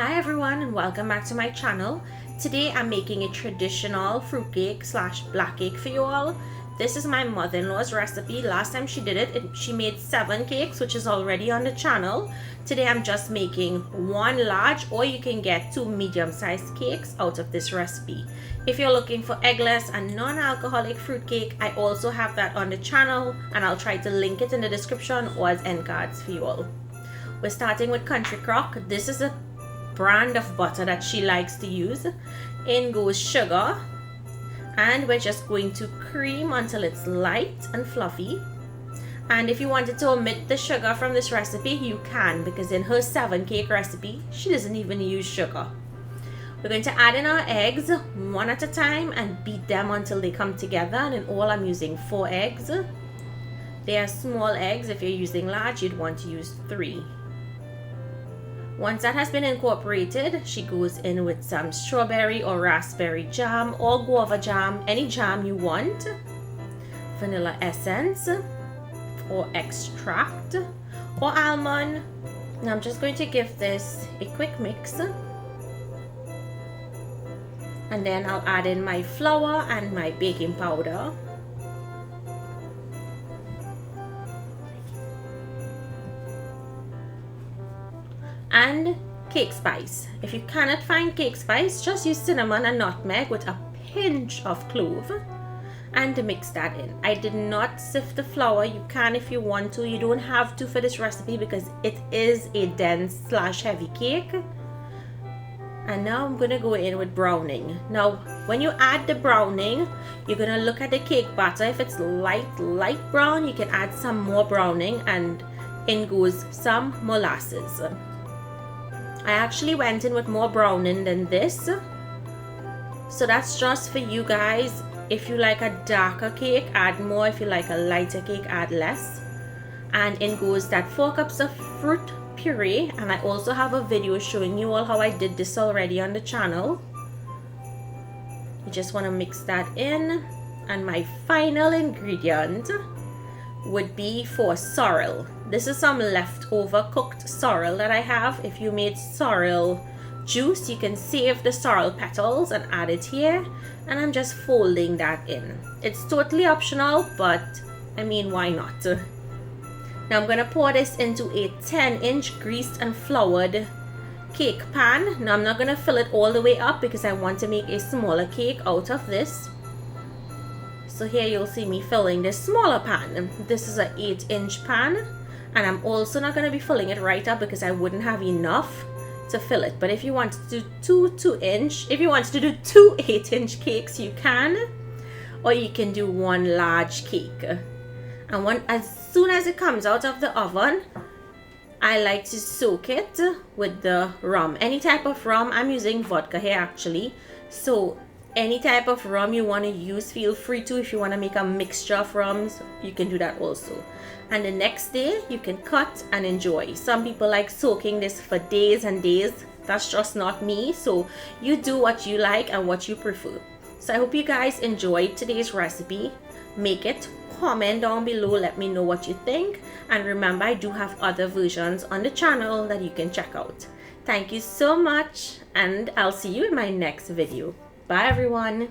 Hi everyone and welcome back to my channel. Today I'm making a traditional fruitcake slash black cake for you all. This is my mother-in-law's recipe. Last time she did it, she made 7 cakes, which is already on the channel. Today I'm just making 1 large, or you can get 2 medium-sized cakes out of this recipe. If you're looking for eggless and non-alcoholic fruitcake, I also have that on the channel, and I'll try to link it in the description or as end cards for you all. We're starting with Country Crock. This is a brand of butter that she likes to use. In goes sugar, and we're just going to cream until it's light and fluffy. And if you wanted to omit the sugar from this recipe, you can, because in her 7 cake recipe she doesn't even use sugar. We're going to add in our eggs one at a time and beat them until they come together, and in all I'm using 4 eggs. They are small eggs. If you're using large, you'd want to use 3. Once that has been incorporated, she goes in with some strawberry or raspberry jam or guava jam, any jam you want, vanilla essence or extract or almond. Now I'm just going to give this a quick mix, and then I'll add in my flour and my baking powder. And cake spice. If you cannot find cake spice, just use cinnamon and nutmeg with a pinch of clove and mix that in. I did not sift the flour. You can if you want to. You don't have to for this recipe because it is a dense slash heavy cake. And now I'm gonna go in with browning. Now when you add the browning, you're gonna look at the cake batter. If it's light brown, you can add some more browning, and in goes some molasses. I actually went in with more browning than this, so that's just for you guys. If you like a darker cake, add more. If you like a lighter cake, add less. And in goes that 4 cups of fruit puree, and I also have a video showing you all how I did this already on the channel. You just want to mix that in, and my final ingredient would be for sorrel. This is some leftover cooked sorrel that I have. If you made sorrel juice, you can save the sorrel petals and add it here, and I'm just folding that in. It's totally optional, but I mean, why not? Now I'm gonna pour this into a 10-inch greased and floured cake pan. Now I'm not gonna fill it all the way up because I want to make a smaller cake out of this. So here you'll see me filling this smaller pan. This is an 8-inch pan, and I'm also not going to be filling it right up because I wouldn't have enough to fill it. But if you want to do 2 8-inch cakes, you can, or you can do 1 large cake. And as soon as it comes out of the oven, I like to soak it with the rum. Any type of rum. I'm using vodka here actually, so any type of rum you want to use, feel free to. If you want to make a mixture of rums, you can do that also. And the next day you can cut and enjoy. Some people like soaking this for days and days. That's just not me, so you do what you like and what you prefer. So I hope you guys enjoyed today's recipe. Make it, comment down below, let me know what you think, and remember I do have other versions on the channel that you can check out. Thank you so much, and I'll see you in my next video. Bye everyone.